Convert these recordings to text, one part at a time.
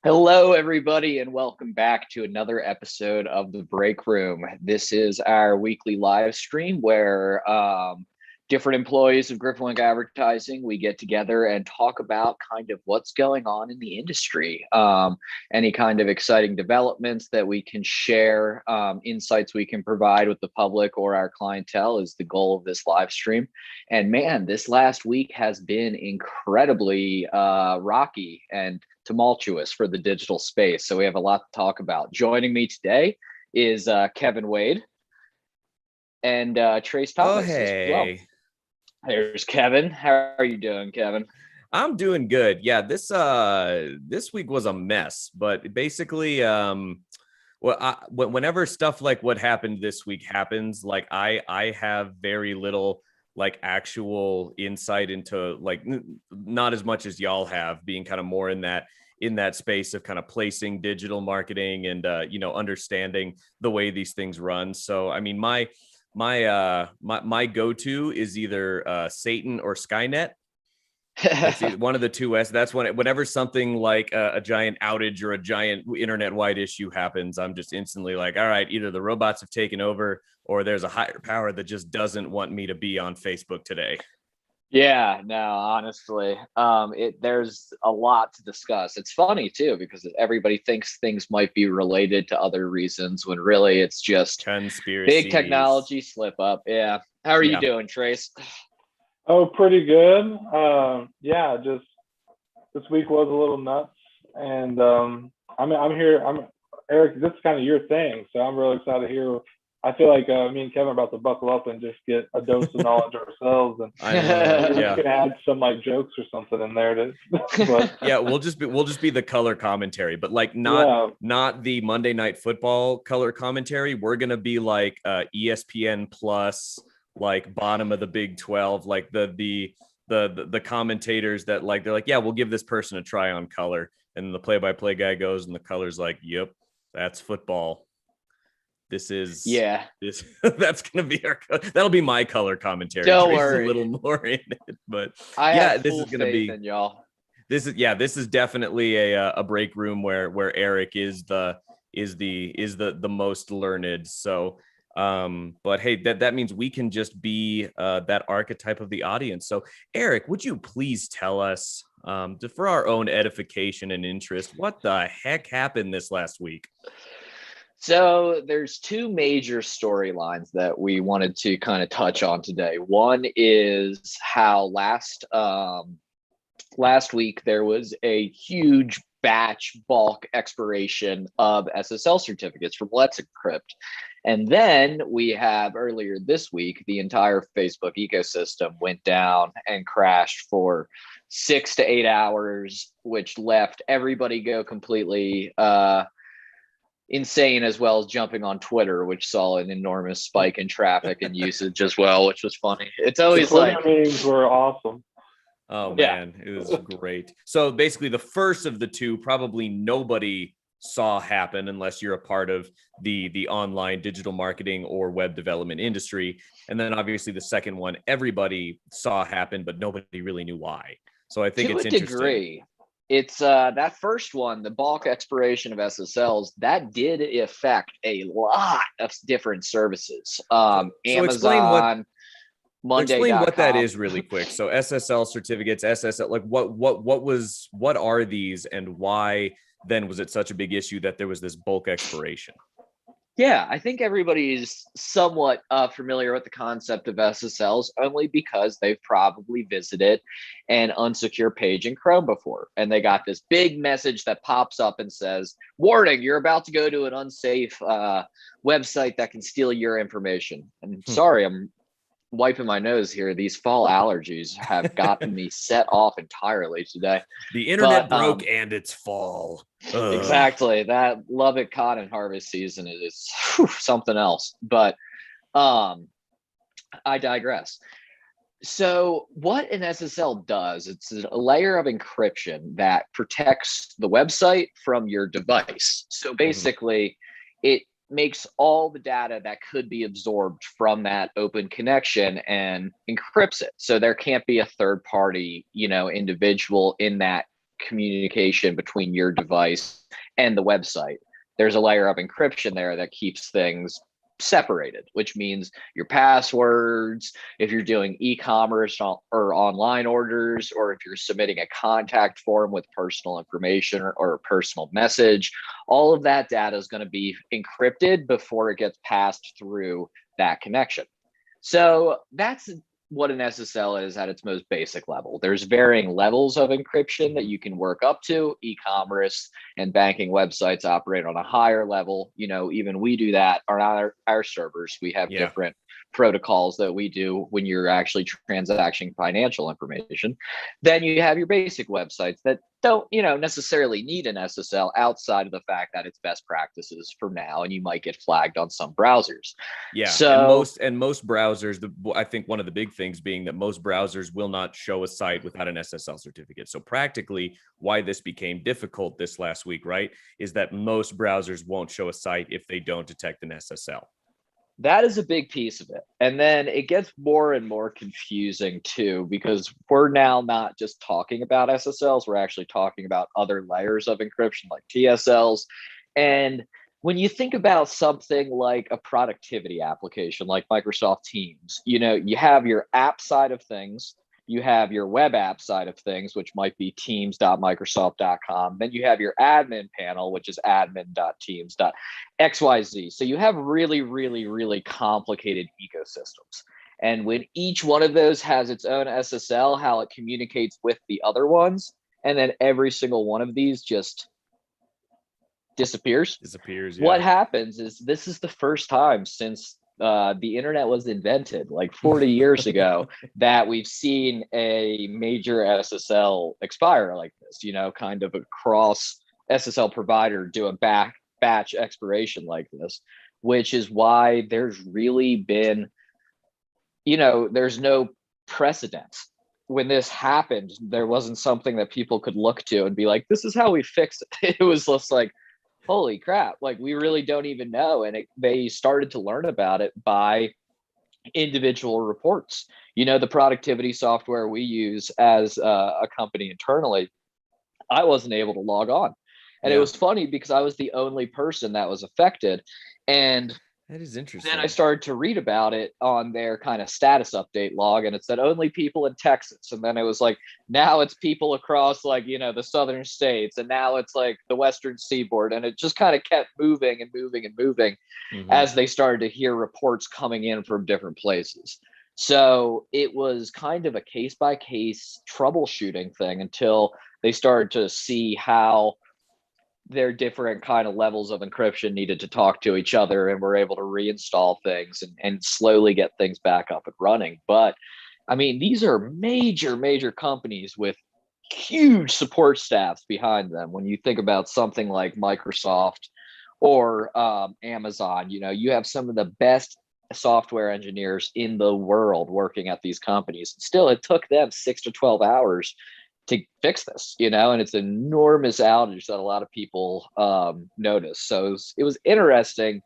Hello, everybody, and welcome back to another episode of The Break Room. This is our weekly live stream where different employees of GriffinWink Advertising, we get together and talk about kind of what's going on in the industry, any kind of exciting developments that we can share, insights we can provide with the public or our clientele is the goal of this live stream. And man, this last week has been incredibly rocky and tumultuous for the digital space. So we have a lot to talk about. Joining me today is Kevin Wade and Trace Oh, Thomas as well. hey. There's Kevin. How are you doing, Kevin? I'm doing good. Yeah, this week was a mess, but basically whenever stuff like what happened this week happens, like I have very little like actual insight into like not as much as y'all have, being kind of more in that space of kind of placing digital marketing and understanding the way these things run. So I mean my go-to is either Satan or Skynet. That's one of the two S. That's whenever something like a giant outage or a giant internet-wide issue happens, I'm just instantly like, all right, either the robots have taken over or there's a higher power that just doesn't want me to be on Facebook today. Yeah, no, honestly, there's a lot to discuss. It's funny too because everybody thinks things might be related to other reasons when really it's just big Conspiracies. technology slip up. Yeah. How are you Yeah. doing, Trace? Oh, pretty good. Yeah, just this week was a little nuts, and I'm here. I'm Eric. This is kind of your thing, so I'm really excited to hear. I feel like me and Kevin are about to buckle up and just get a dose of knowledge ourselves, and I know. maybe we Yeah. can add some like jokes or something in there. But Yeah, we'll just be the color commentary, but like not yeah, not the Monday Night Football color commentary. We're gonna be like ESPN Plus, like bottom of the Big 12, like the commentators that like they're like, yeah, we'll give this person a try on color, and the play-by-play guy goes, and the color's like, yep, that's football. This is Yeah, this That's gonna be that'll be my color commentary. don't Trace is a worry. little more in it, but I have yeah, this is full gonna faith be in y'all. this is definitely a break room where Eric is the most learned. So but hey, that means we can just be that archetype of the audience. So Eric, would you please tell us, for our own edification and interest, what the heck happened this last week? So there's two major storylines that we wanted to kind of touch on today. One is how last week there was a huge batch bulk expiration of SSL certificates from Let's Encrypt. And then we have earlier this week, the entire Facebook ecosystem went down and crashed for 6 to 8 hours, which left everybody go completely insane, as well as jumping on Twitter, which saw an enormous spike in traffic and usage as well, which was funny. It's the always Twitter like, memes were awesome. Oh yeah, man, it was great. So basically the first of the two probably nobody saw happen unless you're a part of the online digital marketing or web development industry. And then obviously the second one everybody saw happen, but nobody really knew why. So I think to a it's interesting. degree. It's that first one, the bulk expiration of SSLs, that did affect a lot of different services. So Amazon, explain what that Monday.com. is really quick. So SSL certificates, SSL, like what are these, and why then was it such a big issue that there was this bulk expiration? Yeah, I think everybody is somewhat familiar with the concept of SSLs only because they've probably visited an unsecure page in Chrome before. And they got this big message that pops up and says, warning, you're about to go to an unsafe website that can steal your information. And sorry, I'm wiping my nose here. These fall allergies have gotten me set off entirely today. The internet But broke and it's fall. Ugh. exactly, that Lubbock cotton harvest season is something else. But I digress. So what an SSL does, it's a layer of encryption that protects the website from your device. So Mhm. basically, it makes all the data that could be absorbed from that open connection and encrypts it. So there can't be a third party, individual in that communication between your device and the website. There's a layer of encryption there that keeps things separated, which means your passwords, if you're doing e-commerce or online orders, or if you're submitting a contact form with personal information or a personal message, all of that data is going to be encrypted before it gets passed through that connection. So that's what an SSL is at its most basic level. There's varying levels of encryption that you can work up to. E-commerce and banking websites operate on a higher level. Even we do that on our servers. We have different protocols that we do when you're actually transacting financial information. Then you have your basic websites that don't necessarily need an SSL outside of the fact that it's best practices for now, and you might get flagged on some browsers. And most browsers, I think one of the big things being that most browsers will not show a site without an SSL certificate. So practically why this became difficult this last week, right, is that most browsers won't show a site if they don't detect an SSL. That is a big piece of it. And then it gets more and more confusing too, because we're now not just talking about SSLs, we're actually talking about other layers of encryption like TSLs. And when you think about something like a productivity application like Microsoft Teams, you have your app side of things, you have your web app side of things, which might be teams.microsoft.com. Then you have your admin panel, which is admin.teams.xyz. So you have really, really, really complicated ecosystems. And when each one of those has its own SSL, how it communicates with the other ones, and then every single one of these just disappears. Yeah. What happens is this is the first time since the internet was invented like 40 years ago that we've seen a major SSL expire like this, kind of a cross SSL provider do a batch expiration like this, which is why there's really been, there's no precedent. When this happened, there wasn't something that people could look to and be like, this is how we fix it. It was just like, holy crap, like we really don't even know. And they started to learn about it by individual reports. The productivity software we use as a company internally, I wasn't able to log on. And it was funny because I was the only person that was affected. And that is interesting. then I started to read about it on their kind of status update log, and it said only people in Texas. And then it was like, now it's people across like, the southern states, and now it's like the western seaboard. And it just kind of kept moving and moving and moving as they started to hear reports coming in from different places. So it was kind of a case by case troubleshooting thing until they started to see how their different kind of levels of encryption needed to talk to each other, and we're able to reinstall things and slowly get things back up and running. But I mean, these are major companies with huge support staffs behind them. When you think about something like Microsoft or Amazon, you have some of the best software engineers in the world working at these companies. Still, it took them 6 to 12 hours to fix this, and it's an enormous outage that a lot of people noticed. So it was interesting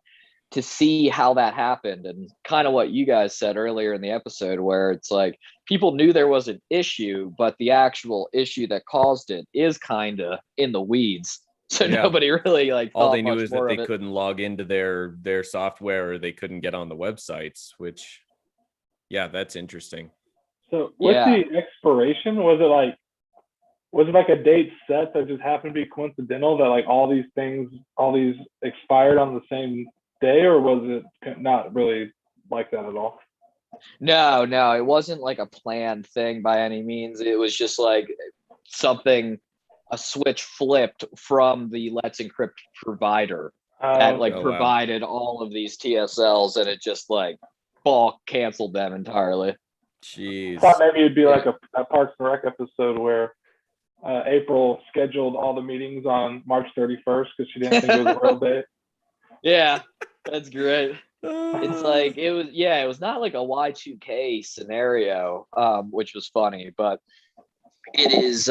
to see how that happened, and kind of what you guys said earlier in the episode, where it's like people knew there was an issue, but the actual issue that caused it is kind of in the weeds. So nobody really like all they knew is that they couldn't log into their software, or they couldn't get on the websites, which that's interesting. So with the expiration, was it like a date set that just happened to be coincidental that like all these expired on the same day, or was it not really like that at all? No, it wasn't like a planned thing by any means. It was just like a switch flipped from the Let's Encrypt provider that provided all of these TSLs, and it just like canceled them entirely. Jeez. I thought maybe it'd be like a Parks and Rec episode where April scheduled all the meetings on March 31st because she didn't think it was a real date. Yeah, that's great. It's like it was not like a Y2K scenario, which was funny, but it is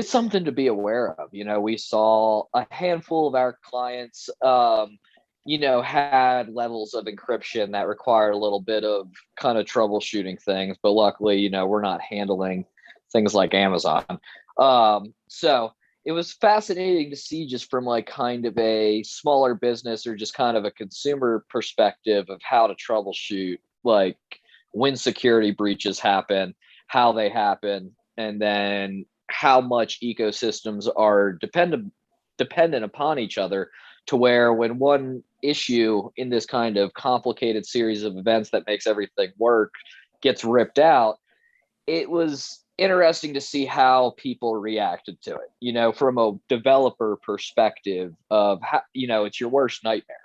something to be aware of. We saw a handful of our clients had levels of encryption that required a little bit of kind of troubleshooting things, but luckily, we're not handling things like Amazon. So it was fascinating to see just from like kind of a smaller business or just kind of a consumer perspective of how to troubleshoot, like when security breaches happen, how they happen, and then how much ecosystems are dependent upon each other, to where when one issue in this kind of complicated series of events that makes everything work gets ripped out, it was interesting to see how people reacted to it, from a developer perspective of how, it's your worst nightmare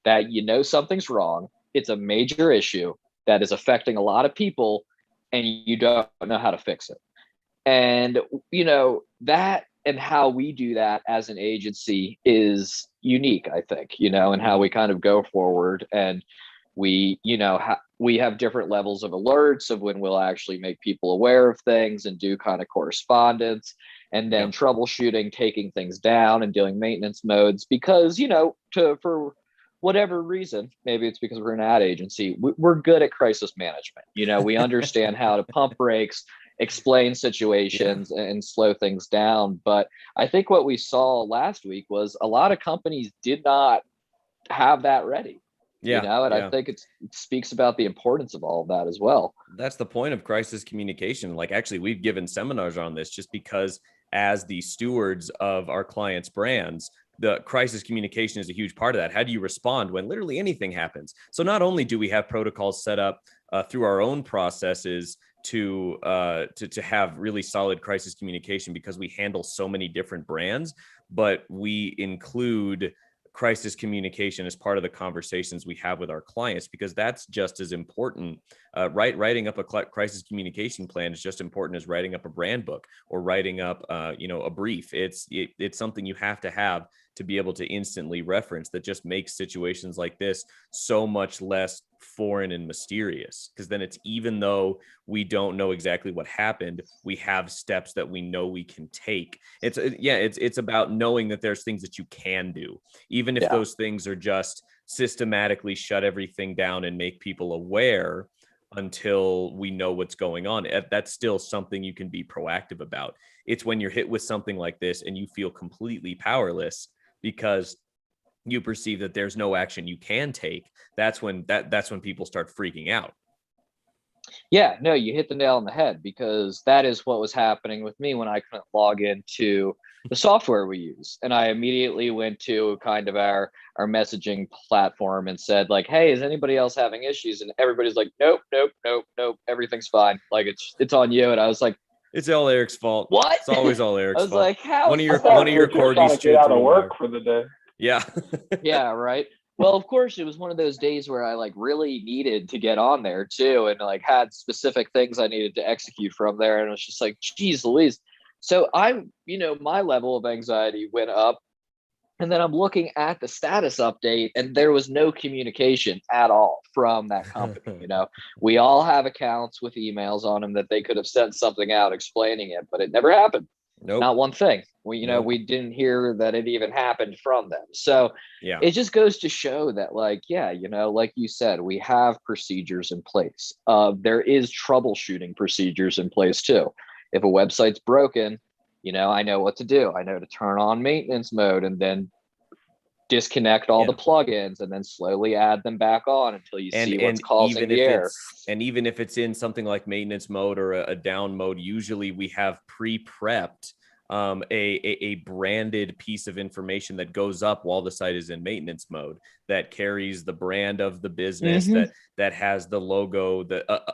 that something's wrong. It's a major issue that is affecting a lot of people and you don't know how to fix it. And, that and how we do that as an agency is unique, I think, and how we kind of go forward. And we, we have different levels of alerts of when we'll actually make people aware of things and do kind of correspondence, and then troubleshooting, taking things down and doing maintenance modes, because, for whatever reason, maybe it's because we're an ad agency, we're good at crisis management. We understand how to pump brakes, explain situations, and slow things down. But I think what we saw last week was a lot of companies did not have that ready. I think it speaks about the importance of all of that as well. That's the point of crisis communication. Like, actually, we've given seminars on this just because, as the stewards of our clients' brands, the crisis communication is a huge part of that. How do you respond when literally anything happens? So not only do we have protocols set up through our own processes to have really solid crisis communication because we handle so many different brands, but we include crisis communication as part of the conversations we have with our clients, because that's just as important. Writing up a crisis communication plan is just important as writing up a brand book or writing up, a brief. It's something you have to be able to instantly reference, that just makes situations like this so much less foreign and mysterious. Because then it's, even though we don't know exactly what happened, we have steps that we know we can take. It's about knowing that there's things that you can do, even if those things are just systematically shut everything down and make people aware until we know what's going on. That's still something you can be proactive about. It's when you're hit with something like this and you feel completely powerless because you perceive that there's no action you can take. That's when people start freaking out. Yeah, no, you hit the nail on the head, because that is what was happening with me when I couldn't log into the software we use. And I immediately went to kind of our messaging platform and said, like, hey, is anybody else having issues? And everybody's like, nope, everything's fine. Like, it's on you. And I was like, it's all Eric's fault. What? It's always all Eric's fault. I was like, how? One of your corgis get out of work for the day. Yeah. Yeah, right. Well, of course, it was one of those days where I like really needed to get on there too, and like had specific things I needed to execute from there. And it was just like, geez Louise. So my level of anxiety went up, and then I'm looking at the status update and there was no communication at all from that company. We all have accounts with emails on them that they could have sent something out explaining it, but it never happened. Nope. Not one thing. We didn't hear that it even happened from them. So it just goes to show that, like, like you said, we have procedures in place. There is troubleshooting procedures in place too. If a website's broken, I know what to do. I know to turn on maintenance mode and then disconnect all the plugins and then slowly add them back on until you see what's causing the error. And even if it's in something like maintenance mode or a down mode, usually we have pre-prepped a branded piece of information that goes up while the site is in maintenance mode, that carries the brand of the business, that has the logo,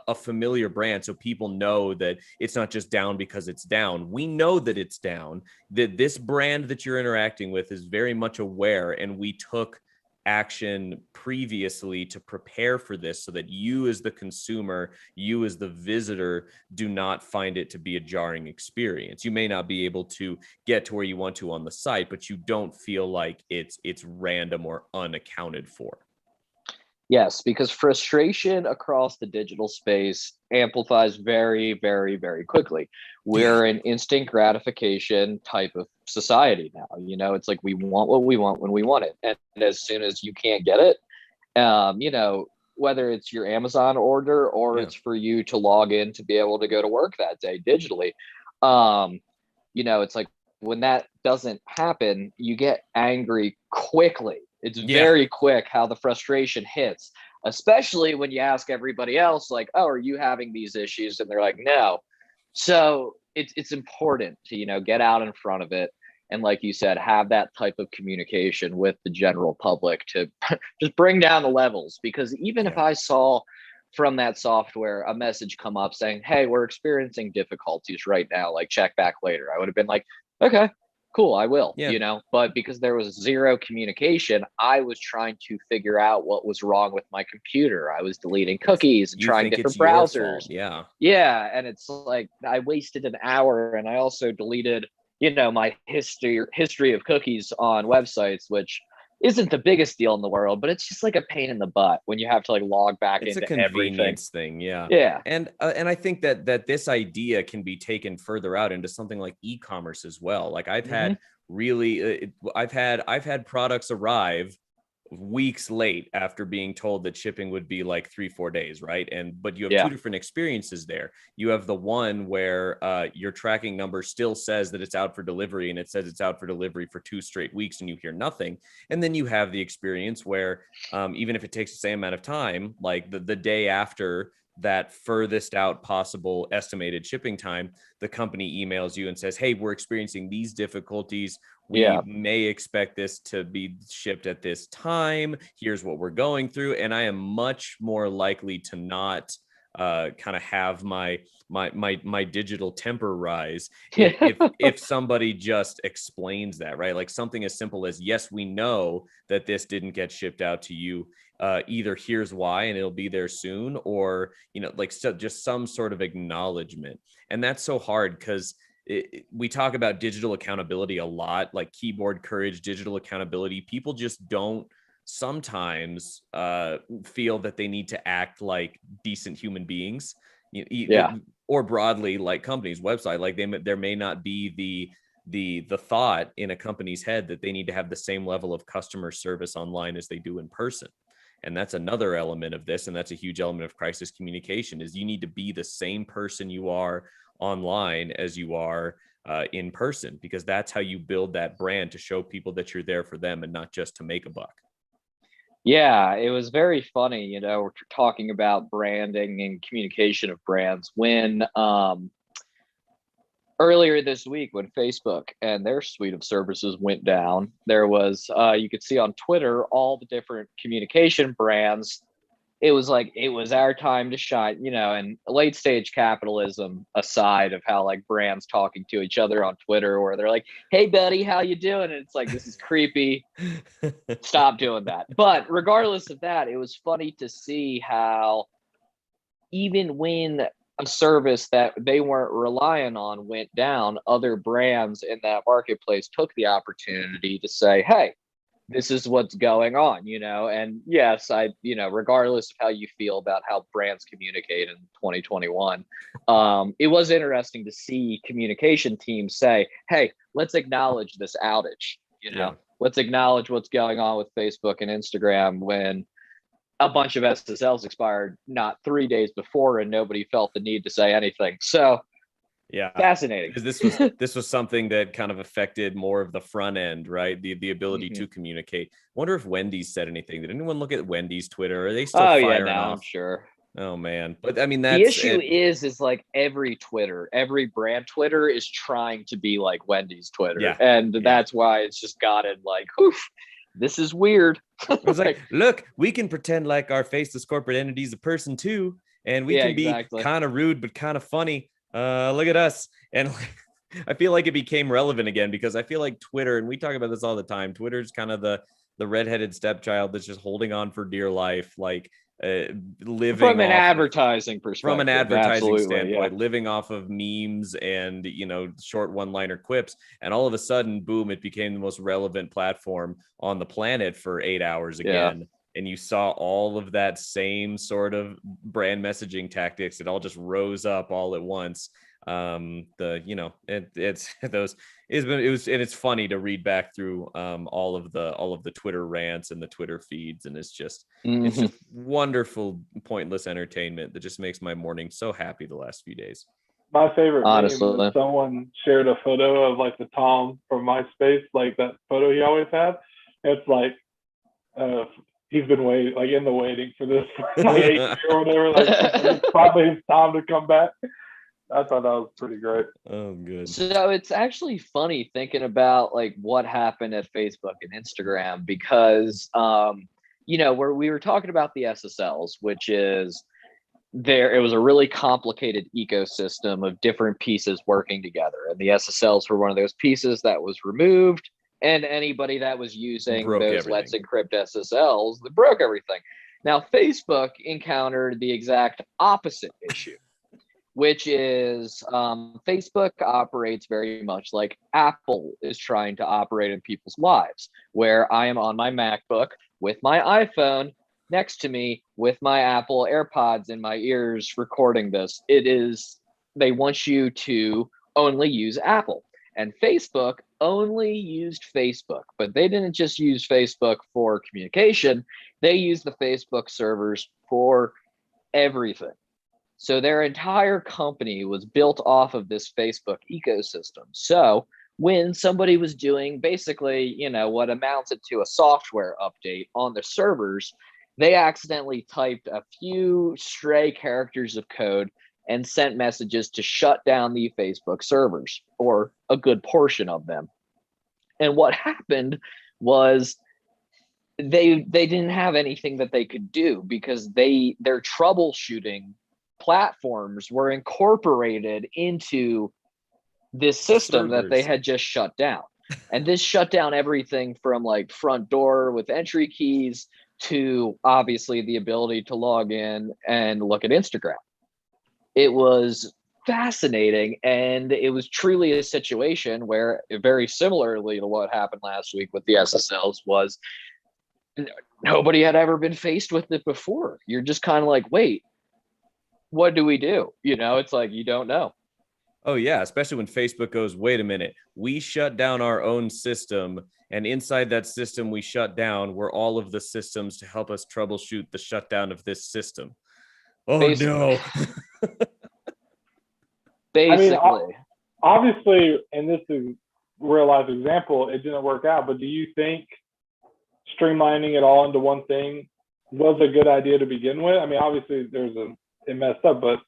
a familiar brand, so people know that it's not just down because it's down. We know that it's down, that this brand that you're interacting with is very much aware, and we took action previously to prepare for this so that you as the consumer, you as the visitor, do not find it to be a jarring experience. You may not be able to get to where you want to on the site, but you don't feel like it's random or unaccounted for. Yes, because frustration across the digital space amplifies very, very, very quickly. Yeah. We're an instant gratification type of society now. It's like we want what we want when we want it. And as soon as you can't get it, whether it's your Amazon order or Yeah. it's for you to log in to be able to go to work that day digitally, um, it's like when that doesn't happen, you get angry quickly. It's Yeah. very quick how the frustration hits, especially when you ask everybody else, like, oh, are you having these issues? And they're like, no. So it's important to, get out in front of it. And like you said, have that type of communication with the general public to just bring down the levels. Because even if Yeah. I saw from that software a message come up saying, hey, we're experiencing difficulties right now, like check back later, I would have been like, okay, cool, I will, Yeah. but because there was zero communication, I was trying to figure out what was wrong with my computer. I was deleting cookies and You trying think it's different your browsers. fault. Yeah. Yeah, and it's like I wasted an hour, and I also deleted, my history of cookies on websites, which isn't the biggest deal in the world, but it's just like a pain in the butt when you have to like log back It's a into everything. convenience thing. Yeah. Yeah. And I think that this idea can be taken further out into something like e-commerce as well. Like I've Mm-hmm. had really, I've had products arrive weeks late after being told that shipping would be like 3-4 days, right? But you have two Yeah. different experiences there. You have the one where your tracking number still says that it's out for delivery, and it says it's out for delivery for 2 straight weeks, and you hear nothing. And then you have the experience where even if it takes the same amount of time, like the day after that furthest out possible estimated shipping time, the company emails you and says, hey, we're experiencing these difficulties. We Yeah. may expect this to be shipped at this time. Here's what we're going through. And I am much more likely to not kind of have my digital temper rise if somebody just explains that, right? Like something as simple as, yes, we know that this didn't get shipped out to you. Either here's why and it'll be there soon, or like just some sort of acknowledgement. And that's so hard because we talk about digital accountability a lot, like keyboard courage, digital accountability. People just don't sometimes feel that they need to act like decent human beings, Yeah. or broadly like companies, website, like there may not be the thought in a company's head that they need to have the same level of customer service online as they do in person. And that's another element of this, and that's a huge element of crisis communication, is you need to be the same person you are online as you are in person, because that's how you build that brand, to show people that you're there for them and not just to make a buck. Yeah, it was very funny, we're talking about branding and communication of brands when earlier this week when Facebook and their suite of services went down, there was you could see on Twitter all the different communication brands. It was like it was our time to shine, and late stage capitalism aside of how like brands talking to each other on Twitter, where they're like, hey buddy, how you doing? And it's like, this is creepy. Stop doing that. But regardless of that, it was funny to see how even when a service that they weren't relying on went down, other brands in that marketplace took the opportunity to say, hey, this is what's going on, and yes, regardless of how you feel about how brands communicate in 2021, it was interesting to see communication teams say, hey, let's acknowledge this outage, Yeah. let's acknowledge what's going on with Facebook and Instagram when a bunch of SSLs expired not 3 days before and nobody felt the need to say anything. So Yeah. fascinating. This was something that kind of affected more of the front end, right? The ability to communicate. Wonder if Wendy's said anything. Did anyone look at Wendy's Twitter? Are they still firing off? I'm sure. Oh man. But I mean, The issue is like every brand Twitter is trying to be like Wendy's Twitter. Yeah. And that's why it's just gotten like, oof, this is weird. It's like, look, we can pretend like our faceless corporate entity is a person too, and we can be kind of rude but kind of funny. Look at us. And I feel like it became relevant again because I feel like Twitter, and we talk about this all the time, Twitter's kind of the redheaded stepchild that's just holding on for dear life, like living from an advertising perspective. From an advertising standpoint, living off of memes and short one-liner quips, and all of a sudden, boom, it became the most relevant platform on the planet for 8 hours again. and you saw all of that same sort of brand messaging tactics. It all just rose up all at once. It's funny to read back through all of the Twitter rants and the Twitter feeds, and it's just wonderful, pointless entertainment that just makes my morning so happy the last few days. My favorite Honestly. meme was someone shared a photo of like the Tom from MySpace, like that photo he always had. It's like he's been waiting, like in the waiting for this like 8 years or whatever. Like it's probably his time to come back. I thought that was pretty great. Oh, good. So it's actually funny thinking about like what happened at Facebook and Instagram because, where we were talking about the SSLs, which is it was a really complicated ecosystem of different pieces working together. And the SSLs were one of those pieces that was removed. And anybody that was using those Let's Encrypt SSLs, that broke everything. Now, Facebook encountered the exact opposite issue, which is Facebook operates very much like Apple is trying to operate in people's lives, where I am on my MacBook with my iPhone next to me with my Apple AirPods in my ears recording this. They want you to only use Apple. And Facebook only used Facebook, but they didn't just use Facebook for communication. They used the Facebook servers for everything. So their entire company was built off of this Facebook ecosystem. So when somebody was doing basically, what amounted to a software update on the servers, they accidentally typed a few stray characters of code and sent messages to shut down the Facebook servers, or a good portion of them. And what happened was they didn't have anything that they could do because their troubleshooting platforms were incorporated into this system that they had just shut down. And this shut down everything from like front door with entry keys to obviously the ability to log in and look at Instagram. It was fascinating, and it was truly a situation where, very similarly to what happened last week with the SSLs, was nobody had ever been faced with it before. You're just kind of like, wait, what do we do? It's like you don't know. Oh, yeah, especially when Facebook goes, wait a minute, we shut down our own system, and inside that system we shut down were all of the systems to help us troubleshoot the shutdown of this system. Oh, no. Basically. I mean, obviously, and this is a real life example, it didn't work out, but do you think streamlining it all into one thing was a good idea to begin with? I mean, obviously it messed up, but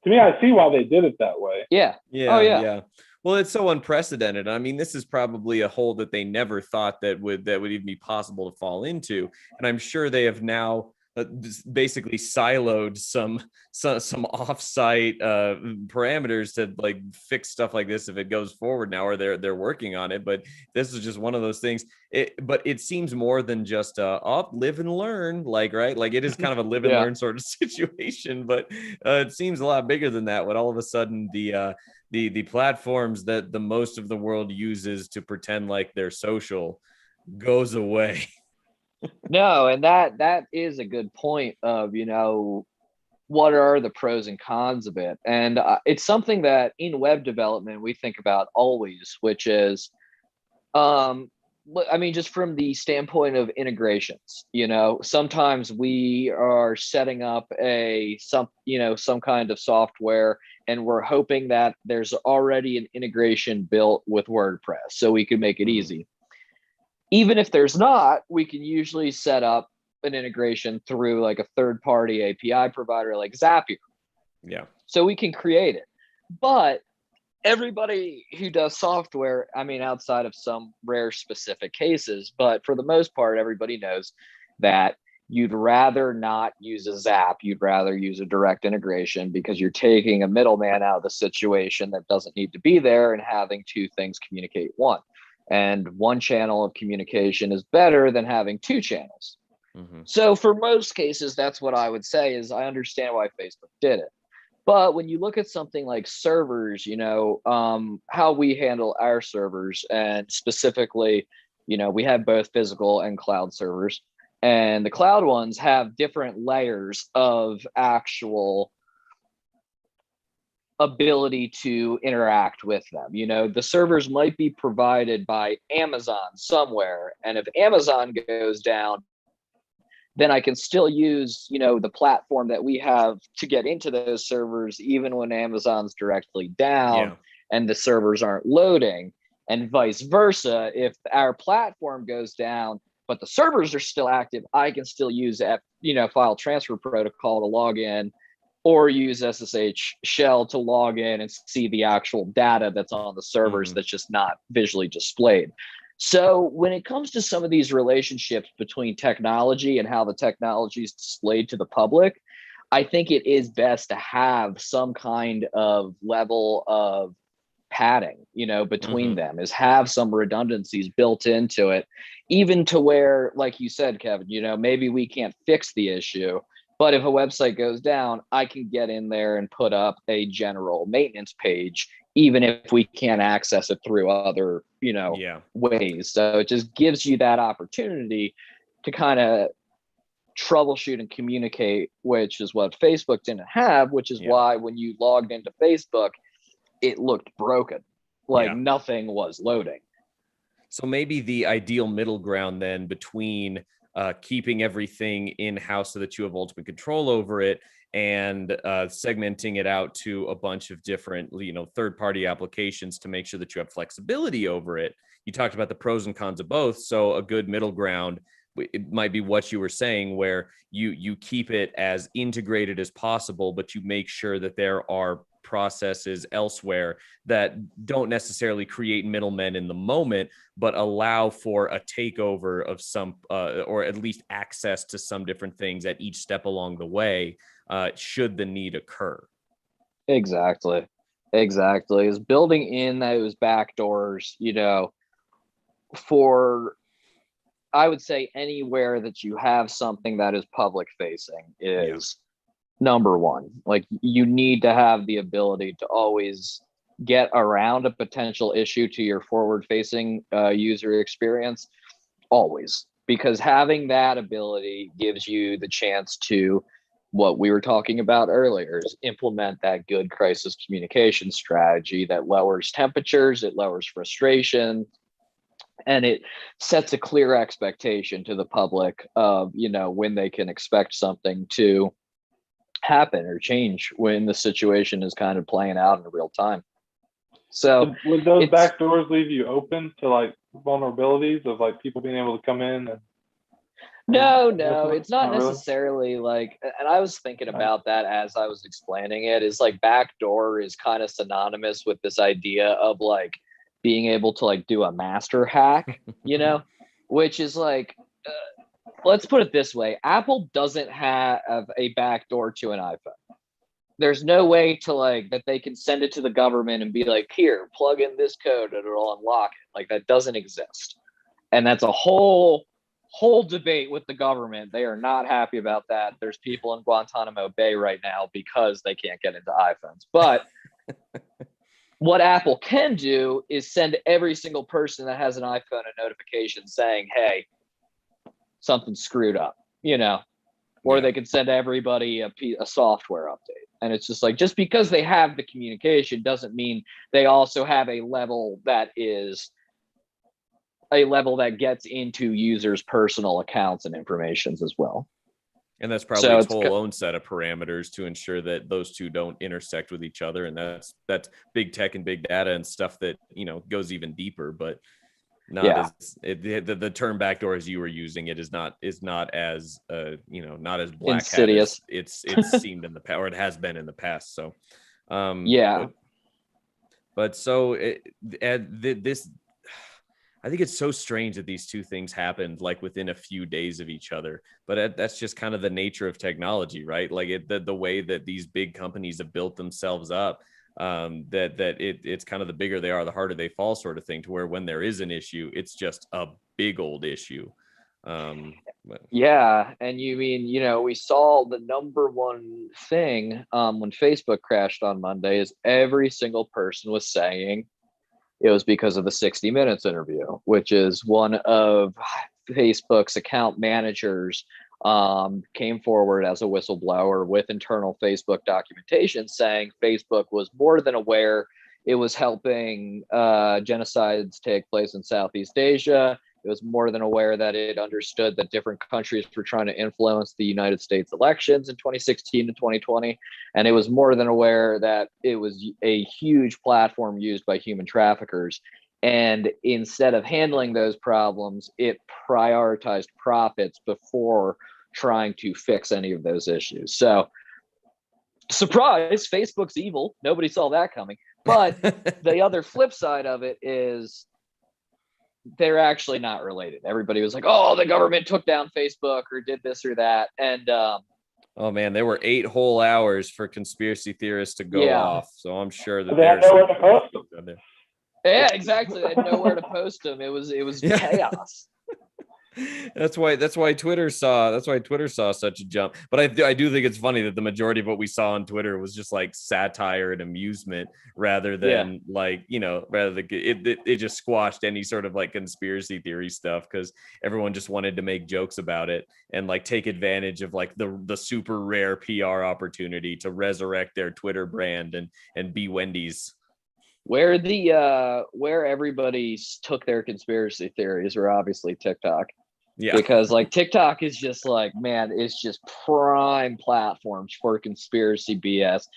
to me, I see why they did it that way. Yeah. Yeah. Well, it's so unprecedented. I mean, this is probably a hole that they never thought that would even be possible to fall into. And I'm sure they have now basically siloed some offsite parameters to like fix stuff like this if it goes forward now, or they're working on it. But this is just one of those things. But it seems more than just live and learn, right? Like it is kind of a live and learn sort of situation, but it seems a lot bigger than that when all of a sudden the platforms that the most of the world uses to pretend like they're social goes away. No, and that is a good point of, what are the pros and cons of it? And it's something that in web development we think about always, which is, just from the standpoint of integrations, sometimes we are setting up some kind of software and we're hoping that there's already an integration built with WordPress so we can make it easy. Even if there's not, we can usually set up an integration through like a third-party API provider like Zapier. Yeah. So we can create it. But everybody who does software, outside of some rare specific cases, but for the most part, everybody knows that you'd rather not use a Zap. You'd rather use a direct integration because you're taking a middleman out of the situation that doesn't need to be there and having two things communicate one. And one channel of communication is better than having two channels. Mm-hmm. So for most cases, that's what I would say is I understand why Facebook did it. But when you look at something like servers, how we handle our servers, and specifically, we have both physical and cloud servers. And the cloud ones have different layers of actual ability to interact with them. You know, the servers might be provided by Amazon somewhere. And if Amazon goes down, then I can still use, you know, the platform that we have to get into those servers, even when Amazon's directly down and the servers aren't loading, and vice versa. If our platform goes down, but the servers are still active, I can still use, you know, file transfer protocol to log in, or use SSH shell to log in and see the actual data that's on the servers that's just not visually displayed. So when it comes to some of these relationships between technology and how the technology is displayed to the public, I think it is best to have some kind of level of padding, you know, between them, is have some redundancies built into it, even to where, like you said, Kevin, you know, maybe we can't fix the issue, but if a website goes down, I can get in there and put up a general maintenance page, even if we can't access it through other, you know, ways. So it just gives you that opportunity to kind of troubleshoot and communicate, which is what Facebook didn't have, which is why when you logged into Facebook, it looked broken, like nothing was loading. So maybe the ideal middle ground then between keeping everything in-house so that you have ultimate control over it, and segmenting it out to a bunch of different, you know, third-party applications to make sure that you have flexibility over it. You talked about the pros and cons of both. So a good middle ground, it might be what you were saying, where you keep it as integrated as possible, but you make sure that there are processes elsewhere that don't necessarily create middlemen in the moment, but allow for a takeover of some, or at least access to some different things at each step along the way, should the need occur. Exactly. Is building in those backdoors, you know, for, I would say, anywhere that you have something that is public facing is number one. Like, you need to have the ability to always get around a potential issue to your forward facing user experience, always, because having that ability gives you the chance to, what we were talking about earlier, is implement that good crisis communication strategy that lowers temperatures, it lowers frustration, and it sets a clear expectation to the public of, you know, when they can expect something to happen or change when the situation is kind of playing out in real time. So would those backdoors leave you open to like vulnerabilities of like people being able to come in and no, it's not necessarily really. Like, and I was thinking about that as I was explaining it, is like backdoor is kind of synonymous with this idea of like being able to like do a master hack, you know, which is like, let's put it this way. Apple doesn't have a backdoor to an iPhone. There's no way to like that they can send it to the government and be like, here, plug in this code and it'll unlock it. Like, that doesn't exist. And that's a whole debate with the government. They are not happy about that. There's people in Guantanamo Bay right now because they can't get into iPhones. But what Apple can do is send every single person that has an iPhone a notification saying, hey, something screwed up, you know, or they can send everybody a software update. And it's just like, just because they have the communication doesn't mean they also have a level that is a level that gets into users' personal accounts and informations as well. And that's probably its whole own set of parameters to ensure that those two don't intersect with each other. And that's big tech and big data and stuff that, you know, goes even deeper, but not as the term backdoor as you were using it is not as you know, not as black insidious hat as it's seemed in the past, or it has been in the past. So but so this, I think it's so strange that these two things happened like within a few days of each other, but that's just kind of the nature of technology, right? Like the way that these big companies have built themselves up, it's kind of the bigger they are, the harder they fall sort of thing, to where when there is an issue, it's just a big old issue. Yeah. And you mean, you know, we saw the number one thing when Facebook crashed on Monday is every single person was saying it was because of the 60 Minutes interview, which is one of Facebook's account managers came forward as a whistleblower with internal Facebook documentation saying Facebook was more than aware it was helping genocides take place in Southeast Asia. It was more than aware that it understood that different countries were trying to influence the United States elections in 2016 and 2020. And it was more than aware that it was a huge platform used by human traffickers. And instead of handling those problems, it prioritized profits before trying to fix any of those issues. So, surprise, Facebook's evil. Nobody saw that coming. But the other flip side of it is they're actually not related. Everybody was like, oh, the government took down Facebook or did this or that. And oh man, there were 8 whole hours for conspiracy theorists to go off. So I'm sure that they had nowhere to post them. Yeah, exactly. They had nowhere to post them. It was chaos. That's why Twitter saw such a jump. But I do think it's funny that the majority of what we saw on Twitter was just like satire and amusement rather than it just squashed any sort of like conspiracy theory stuff, because everyone just wanted to make jokes about it and like take advantage of like the super rare PR opportunity to resurrect their Twitter brand and be Wendy's. Where everybody took their conspiracy theories were obviously TikTok. Yeah. Because like TikTok is just like, man, it's just prime platforms for conspiracy BS.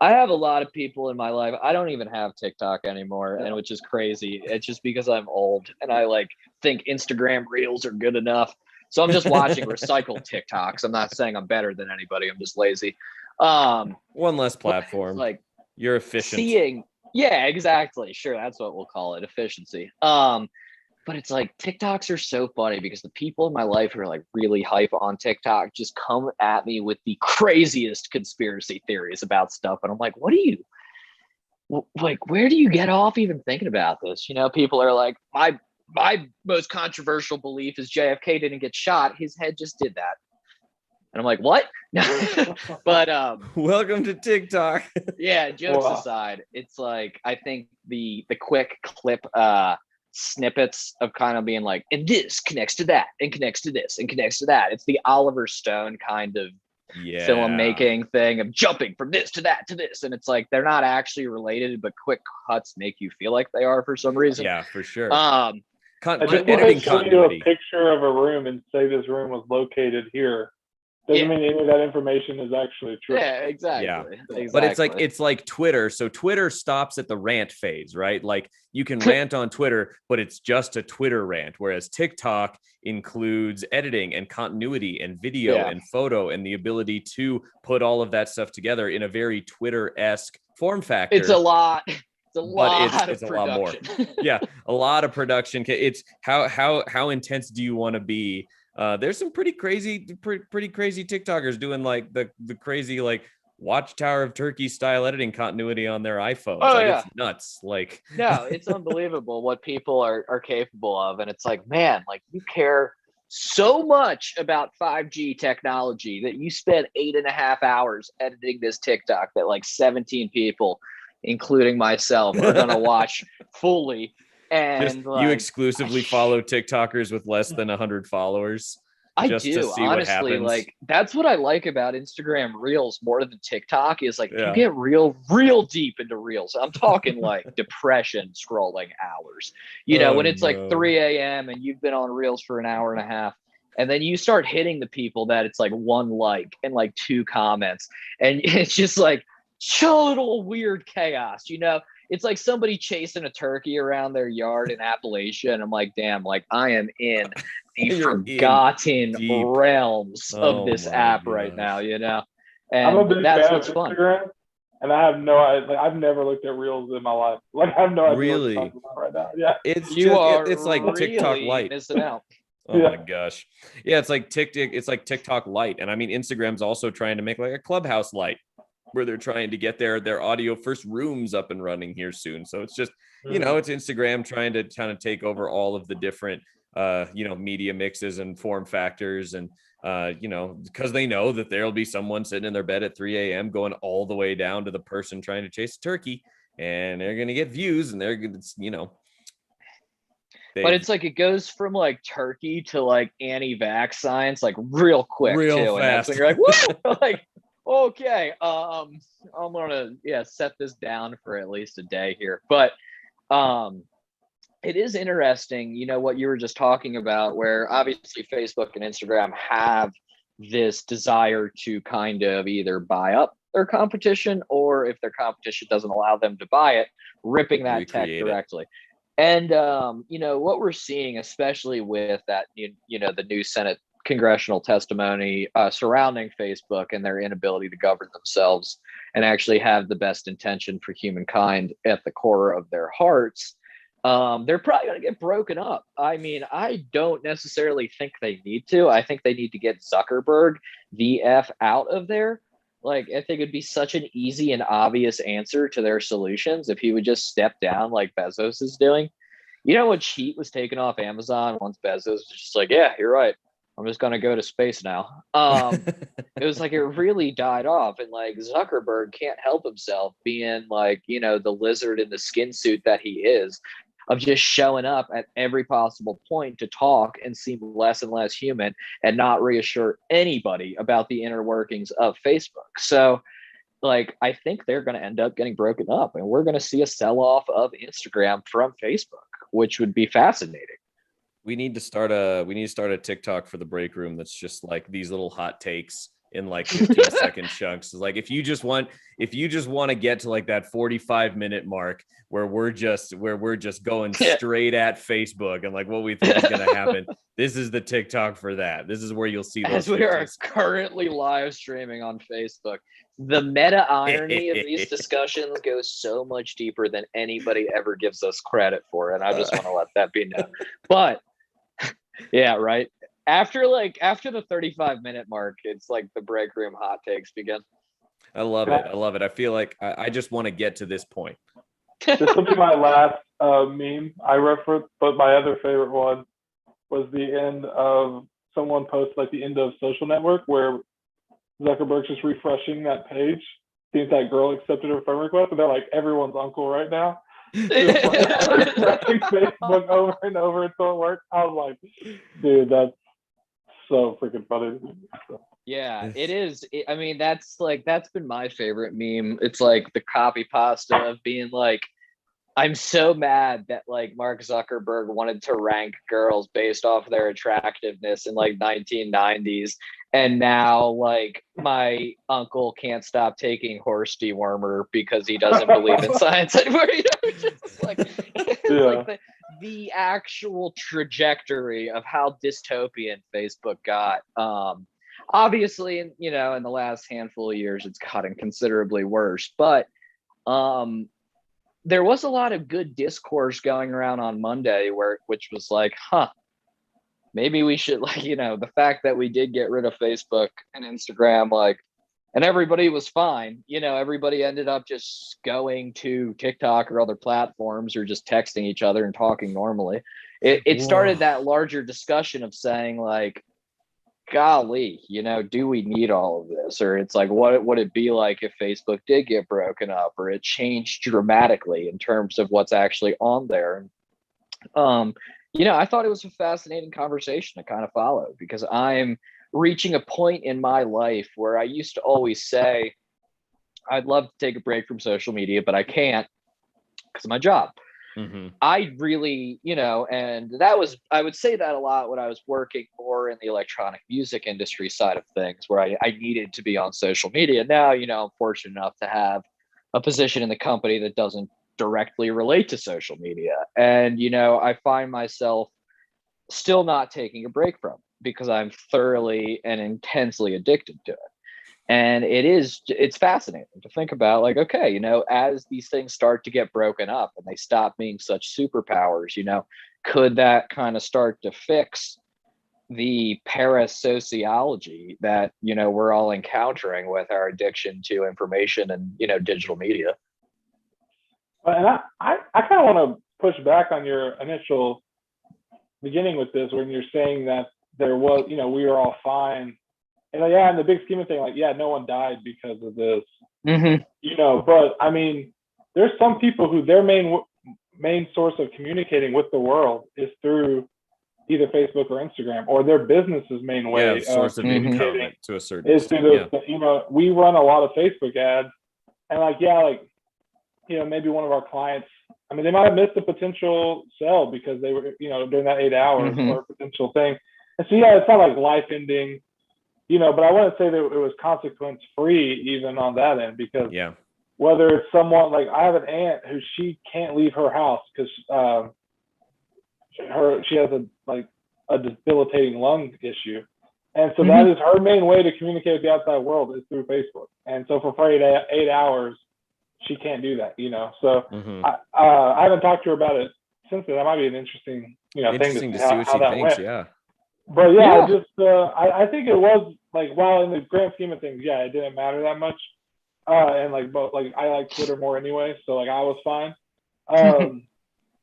I have a lot of people in my life. I don't even have TikTok anymore, and which is crazy. It's just because I'm old and I like think Instagram Reels are good enough. So I'm just watching recycled TikToks. I'm not saying I'm better than anybody. I'm just lazy. One less platform. Like you're efficient. Yeah, exactly. Sure, that's what we'll call it, efficiency. But it's like TikToks are so funny because the people in my life who are like really hype on TikTok just come at me with the craziest conspiracy theories about stuff. And I'm like, where do you get off even thinking about this? You know, people are like, my most controversial belief is JFK didn't get shot. His head just did that. And I'm like, what? But welcome to TikTok. Yeah, jokes aside, it's like I think the quick clip snippets of kind of being like, and this connects to that, and connects to this, and connects to that. It's the Oliver Stone kind of filmmaking thing of jumping from this to that to this, and it's like they're not actually related, but quick cuts make you feel like they are for some reason. Yeah, for sure. Editing continuity. A picture of a room and say this room was located here doesn't mean any of that information is actually true. Yeah, exactly. Yeah. Exactly. But it's like Twitter. So Twitter stops at the rant phase, right? Like you can rant on Twitter, but it's just a Twitter rant. Whereas TikTok includes editing and continuity and video and photo and the ability to put all of that stuff together in a very Twitter-esque form factor. It's a lot. It's a lot more. Yeah, a lot of production. It's how intense do you want to be? There's some pretty crazy TikTokers doing like the crazy like Watchtower of Turkey style editing continuity on their iPhones. Oh, like, yeah. It's nuts. Like no, it's unbelievable what people are capable of. And it's like, man, like you care so much about 5G technology that you spend 8.5 hours editing this TikTok that like 17 people, including myself, are gonna watch fully. And you exclusively follow TikTokers with less than 100 followers. I do, honestly. Like that's what I like about Instagram Reels more than TikTok is like you get real deep into Reels. I'm talking like depression scrolling hours. You know, when it's like 3 a.m. and you've been on Reels for an hour and a half, and then you start hitting the people that it's like 1 like and like 2 comments, and it's just like total weird chaos. You know, it's like somebody chasing a turkey around their yard in Appalachia, and I'm like, damn, like I am in the forgotten realms of this app right now, you know. And that's what's fun. Instagram, and I have no idea. Like, I've never looked at Reels in my life. Like I have no idea really what you're talking about right now. Yeah, it's like really TikTok Lite. Missing out. Oh my gosh. Yeah, it's like TikTok Lite. And I mean, Instagram's also trying to make like a Clubhouse Lite, where they're trying to get their audio first rooms up and running here soon. So it's just, you know, it's Instagram trying to kind of take over all of the different, media mixes and form factors. And, because they know that there'll be someone sitting in their bed at 3 a.m. going all the way down to the person trying to chase a turkey, and they're going to get views, and they're going to, But it's like it goes from like Turkey to like anti-vax science like real quick real too. And that's fast. when you're like, whoa, like, okay, I'm gonna set this down for at least a day here. But it is interesting, what you were just talking about, where obviously Facebook and Instagram have this desire to kind of either buy up their competition, or if their competition doesn't allow them to buy it, ripping that tech directly. And what we're seeing, especially with that, the new Senate congressional testimony surrounding Facebook and their inability to govern themselves and actually have the best intention for humankind at the core of their hearts, they're probably going to get broken up. I mean, I don't necessarily think they need to. I think they need to get Zuckerberg the F out of there. Like, I think it'd be such an easy and obvious answer to their solutions if he would just step down like Bezos is doing. You know what heat was taken off Amazon once Bezos was just like, yeah, you're right, I'm just going to go to space now. It was like it really died off. And like Zuckerberg can't help himself being like, the lizard in the skin suit that he is, of just showing up at every possible point to talk and seem less and less human and not reassure anybody about the inner workings of Facebook. So like, I think they're going to end up getting broken up, and we're going to see a sell-off of Instagram from Facebook, which would be fascinating. We need to start a TikTok for the break room that's just like these little hot takes in like 15-second chunks. Like if you just want to get to like that 45-minute mark where we're just going straight at Facebook and like what we think is going to happen, this is the TikTok for that. This is where you'll see those. As we are currently live streaming on Facebook. The meta irony of these discussions goes so much deeper than anybody ever gives us credit for, and I just want to let that be known. But yeah, right. After the 35-minute mark, it's like the break room hot takes begin. I love it. I feel like I just want to get to this point. This will be my last meme I referenced, but my other favorite one was the end of someone posted like the end of Social Network where Zuckerberg's just refreshing that page. Seems that girl accepted her friend request, and they're like everyone's uncle right now. Just like refreshing Facebook over and over until it works. I was like, dude, that's so freaking funny. Yeah, it is. I mean, that's been my favorite meme. It's like the copy pasta of being like, I'm so mad that like Mark Zuckerberg wanted to rank girls based off their attractiveness in like 1990s. And now like my uncle can't stop taking horse dewormer because he doesn't believe in science anymore. Just like, like the actual trajectory of how dystopian Facebook got. Obviously, in the last handful of years, it's gotten considerably worse. But there was a lot of good discourse going around on Monday which was like, maybe we should the fact that we did get rid of Facebook and Instagram, and everybody was fine. Everybody ended up just going to TikTok or other platforms or just texting each other and talking normally. It started that larger discussion of saying like, golly, do we need all of this? Or it's like, what would it be like if Facebook did get broken up or it changed dramatically in terms of what's actually on there? I thought it was a fascinating conversation to kind of follow because I'm reaching a point in my life where I used to always say, I'd love to take a break from social media, but I can't because of my job. Mm-hmm. I really, and I would say that a lot when I was working more in the electronic music industry side of things, where I needed to be on social media. Now, I'm fortunate enough to have a position in the company that doesn't directly relate to social media. And, I find myself still not taking a break from it because I'm thoroughly and intensely addicted to it. And it's fascinating to think about, like, okay, as these things start to get broken up and they stop being such superpowers, could that kind of start to fix the parasociology that, we're all encountering with our addiction to information and, digital media? And I kind of want to push back on your initial beginning with this, when you're saying that there was, we were all fine. And in the big scheme of things, no one died because of this, but I mean, there's some people who their main main source of communicating with the world is through either Facebook or Instagram, or their business's main way source of income to a certain is extent. through those. You know, we run a lot of Facebook ads, and you know, maybe one of our clients, I mean, they might have missed a potential sale because they were, you know, during that 8 hours or a potential thing. And so, yeah, it's not like life ending, you know, but I wouldn't say that it was consequence free even on that end, because whether it's someone like, I have an aunt who she can't leave her house because she has a debilitating lung issue. And so that is her main way to communicate with the outside world is through Facebook. And so for 8 hours, she can't do that, you know? So I haven't talked to her about it since then. That might be an interesting, you know, thing to see what she thinks. Yeah. But yeah, I think it was like, while in the grand scheme of things, yeah, it didn't matter that much. And like, both, like, I like Twitter more anyway, so like I was fine.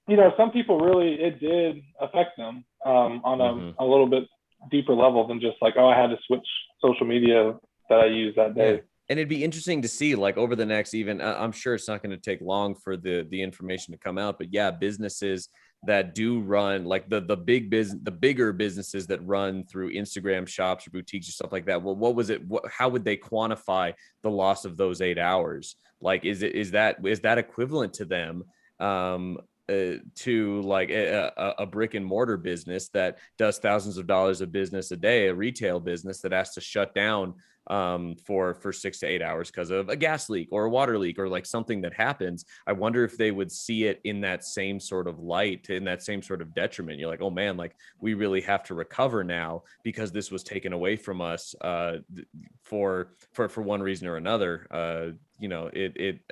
You know, some people really, it did affect them on a little bit deeper level than just like, oh, I had to switch social media that I used that day. Yeah. And it'd be interesting to see, like, over the next, even I'm sure it's not going to take long for the information to come out, but yeah, businesses that do run, like the bigger businesses that run through Instagram shops or boutiques or stuff like that. Well, what was it? How would they quantify the loss of those 8 hours? Like, is that equivalent to them? To like a brick and mortar business that does thousands of dollars of business a day, a retail business that has to shut down for 6 to 8 hours because of a gas leak or a water leak or like something that happens. I wonder if they would see it in that same sort of light, in that same sort of detriment. You're like, oh man, like we really have to recover now because this was taken away from us for one reason or another. You know,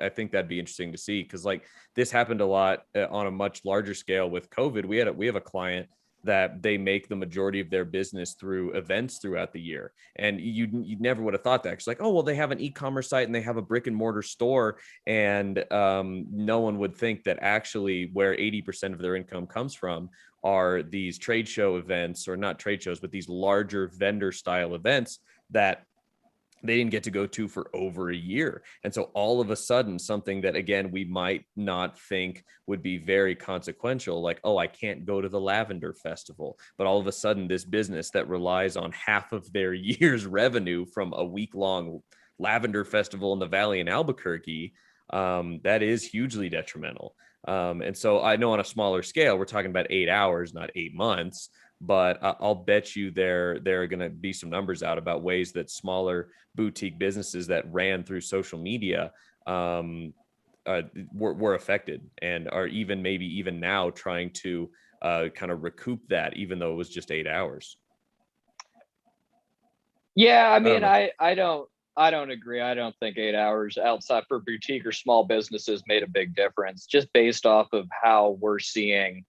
I think that'd be interesting to see, because like this happened a lot on a much larger scale with COVID. We have a client that they make the majority of their business through events throughout the year. And you never would have thought that. It's like, oh, well, they have an e-commerce site and they have a brick and mortar store. And no one would think that actually where 80% of their income comes from are these trade show events, or not trade shows, but these larger vendor style events that they didn't get to go to for over a year. And so all of a sudden, something that, again, we might not think would be very consequential, like, oh, I can't go to the Lavender Festival. But all of a sudden, this business that relies on half of their year's revenue from a week-long Lavender Festival in the Valley in Albuquerque, that is hugely detrimental. And so I know on a smaller scale, we're talking about 8 hours, not 8 months. But I'll bet you there are going to be some numbers out about ways that smaller boutique businesses that ran through social media were affected, and are maybe even now trying to kind of recoup that, even though it was just 8 hours. Yeah, I mean, I don't agree. I don't think 8 hours outside for boutique or small businesses made a big difference, just based off of how we're seeing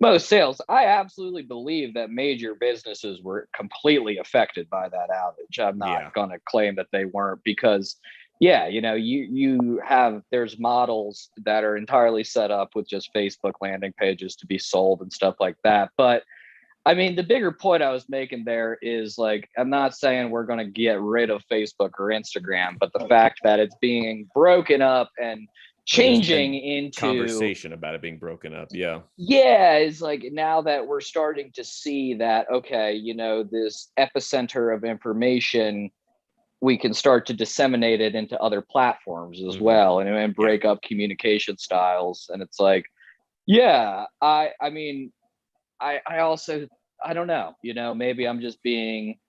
most sales. I absolutely believe that major businesses were completely affected by that outage. I'm not going to claim that they weren't, because you know, there's models that are entirely set up with just Facebook landing pages to be sold and stuff like that. But I mean, the bigger point I was making there is, like, I'm not saying we're going to get rid of Facebook or Instagram, but the fact that it's being broken up and changing into conversation about it being broken up. Is like, now that we're starting to see that, okay, you know, this epicenter of information, we can start to disseminate it into other platforms as well, and break up communication styles. And it's like, I mean, I also, I don't know, you know, maybe I'm just being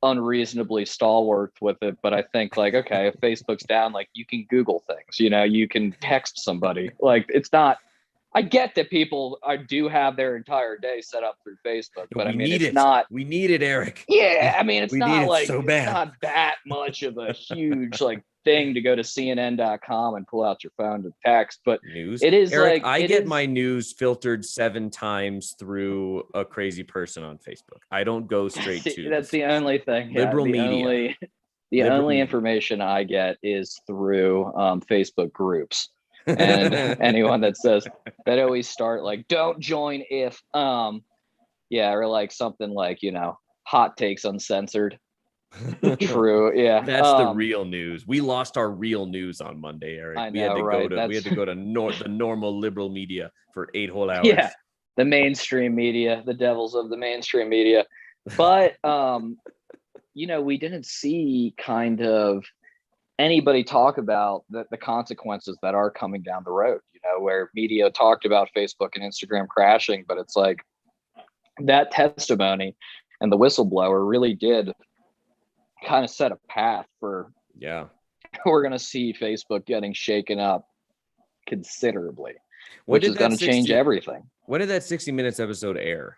unreasonably stalwart with it, but I think, like, okay, if Facebook's down, like, you can Google things, you know, you can text somebody. Like, it's not, I get that people do have their entire day set up through Facebook, but I mean, it's not, we need it, Eric. Yeah, I mean, it's not like, so bad. It's not that much of a huge like thing to go to CNN.com and pull out your phone to text, but news. It is, Eric, like, I get my news filtered 7 times through a crazy person on Facebook. I don't go straight to that's the only thing. Liberal media. The only information I get is through Facebook groups. And anyone that says that, always start like, don't join if or like something like, you know, hot takes uncensored. True. Yeah. That's the real news. We lost our real news on Monday, Eric. I We had know, to right? go to we had to go to the normal liberal media for 8 whole hours. Yeah. The mainstream media, the devils of the mainstream media. But we didn't see kind of anybody talk about the consequences that are coming down the road, where media talked about Facebook and Instagram crashing, but it's like that testimony and the whistleblower really did kind of set a path for, we're going to see Facebook getting shaken up considerably, which is going to change everything. When did that 60 Minutes episode air?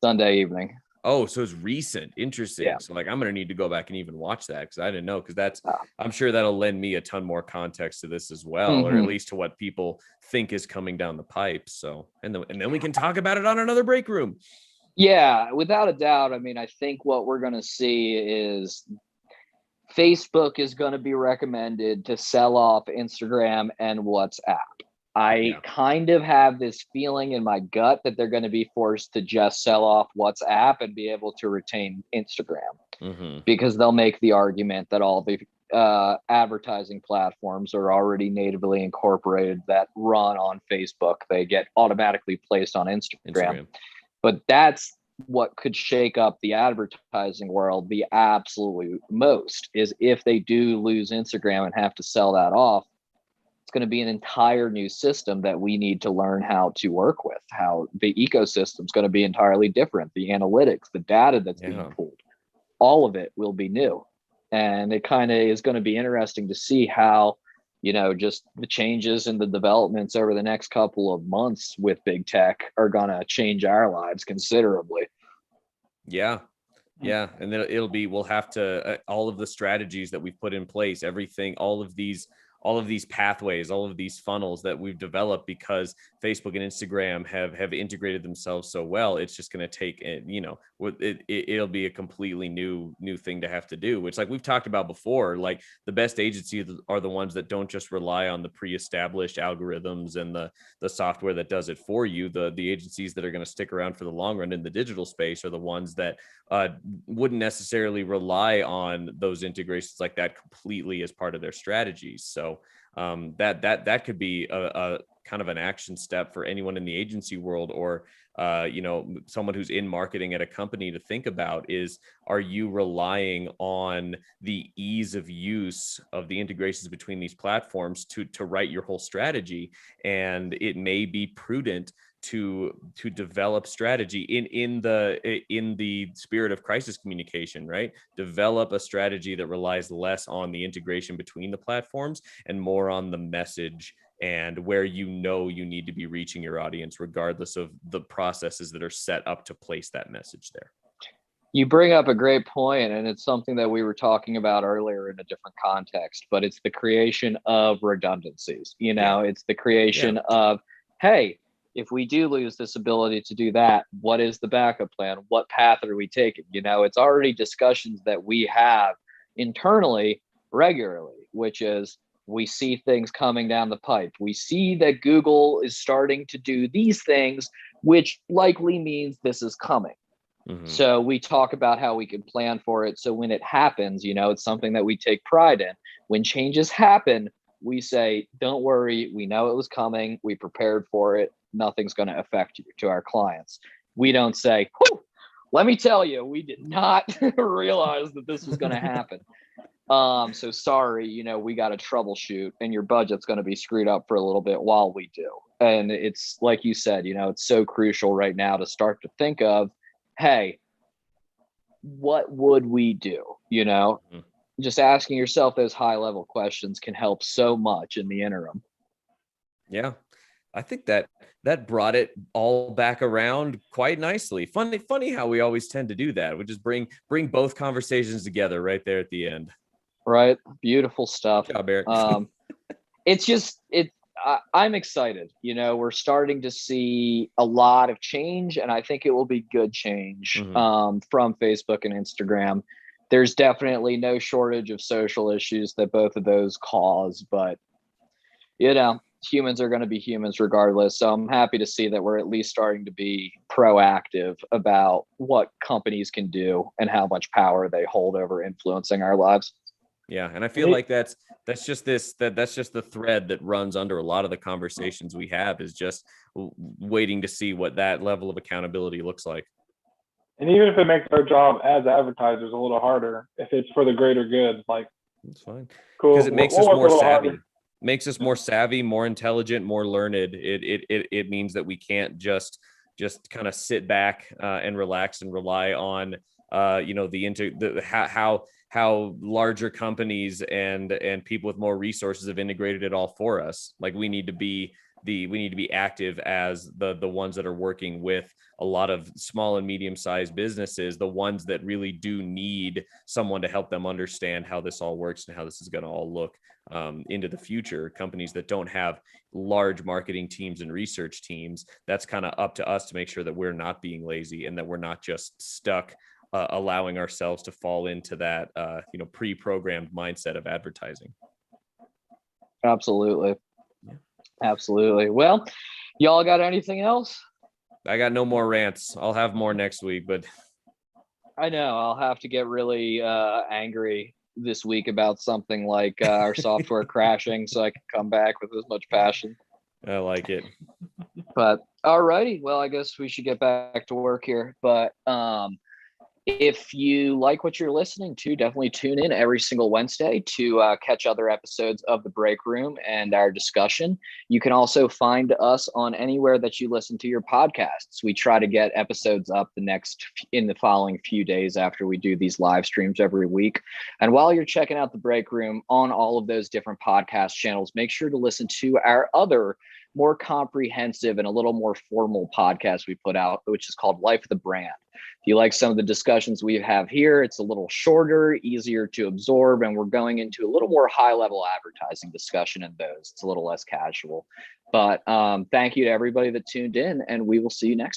Sunday evening. Oh, so it's recent. Interesting. Yeah. So like, I'm going to need to go back and even watch that because I didn't know, because I'm sure that'll lend me a ton more context to this as well, or at least to what people think is coming down the pipe. So, and then we can talk about it on another break room. Yeah, without a doubt. I mean, I think what we're going to see is Facebook is going to be recommended to sell off Instagram and WhatsApp. I kind of have this feeling in my gut that they're going to be forced to just sell off WhatsApp and be able to retain Instagram, because they'll make the argument that all the advertising platforms are already natively incorporated that run on Facebook. They get automatically placed on Instagram. But that's what could shake up the advertising world the absolute most, is if they do lose Instagram and have to sell that off. It's going to be an entire new system that we need to learn how to work with, how the ecosystem is going to be entirely different. The analytics, the data that's being pulled, all of it will be new. And it kind of is going to be interesting to see how, just the changes and the developments over the next couple of months with big tech are going to change our lives considerably. Yeah. And then we'll have to, all of the strategies that we've put in place, everything, all of these pathways, all of these funnels that we've developed because Facebook and Instagram have integrated themselves so well. It's just going to take, it'll be a completely new thing to have to do, which, like we've talked about before, like the best agencies are the ones that don't just rely on the pre-established algorithms and the software that does it for you. The agencies that are going to stick around for the long run in the digital space are the ones that wouldn't necessarily rely on those integrations like that completely as part of their strategies. So that could be a kind of an action step for anyone in the agency world, or someone who's in marketing at a company to think about is, are you relying on the ease of use of the integrations between these platforms to write your whole strategy? And it may be prudent to develop strategy in the spirit of crisis communication, right? Develop a strategy that relies less on the integration between the platforms and more on the message and where you need to be reaching your audience, regardless of the processes that are set up to place that message there. You bring up a great point, and it's something that we were talking about earlier in a different context, but it's the creation of redundancies. It's the creation of, hey, if we do lose this ability to do that, what is the backup plan? What path are we taking? It's already discussions that we have internally regularly, which is, we see things coming down the pipe. We see that Google is starting to do these things, which likely means this is coming. So we talk about how we can plan for it. So when it happens, it's something that we take pride in. When changes happen, we say, don't worry, we know it was coming. We prepared for it. Nothing's going to affect you, to our clients. We don't say, let me tell you, we did not realize that this was going to happen. So sorry, we got to troubleshoot, and your budget's going to be screwed up for a little bit while we do. And it's like you said, it's so crucial right now to start to think of, hey, what would we do? Just asking yourself those high level questions can help so much in the interim. Yeah. I think that brought it all back around quite nicely. Funny how we always tend to do that. We just bring both conversations together right there at the end. Right. Beautiful stuff. Good job, Eric. I'm excited. We're starting to see a lot of change, and I think it will be good change from Facebook and Instagram. There's definitely no shortage of social issues that both of those cause, but humans are going to be humans regardless. So I'm happy to see that we're at least starting to be proactive about what companies can do and how much power they hold over influencing our lives. Yeah, and I feel like that's just the thread that runs under a lot of the conversations we have, is just waiting to see what that level of accountability looks like. And even if it makes our job as advertisers a little harder, if it's for the greater good, like, it's fine. Cool. Because it makes us more savvy. Harder. Makes us more savvy, more intelligent, more learned. It means that we can't just kind of sit back and relax and rely on how larger companies and people with more resources have integrated it all for us. Like, we need to be active as the ones that are working with a lot of small and medium-sized businesses, the ones that really do need someone to help them understand how this all works and how this is going to all look into the future. Companies that don't have large marketing teams and research teams, that's kind of up to us to make sure that we're not being lazy and that we're not just stuck allowing ourselves to fall into that pre-programmed mindset of advertising. Absolutely. Absolutely. Well, y'all got anything else? I got no more rants. I'll have more next week, but I know I'll have to get really angry this week about something like our software crashing so I can come back with as much passion. I like it. But all righty. Well, I guess we should get back to work here. But if you like what you're listening to, definitely tune in every single Wednesday to catch other episodes of The Break Room and our discussion. You can also find us on anywhere that you listen to your podcasts. We try to get episodes up in the following few days after we do these live streams every week. And while you're checking out The Break Room on all of those different podcast channels, make sure to listen to our other more comprehensive and a little more formal podcast we put out, which is called Life of the Brand. If you like some of the discussions we have here, it's a little shorter, easier to absorb, and we're going into a little more high-level advertising discussion in those. It's a little less casual. But thank you to everybody that tuned in, and we will see you next week.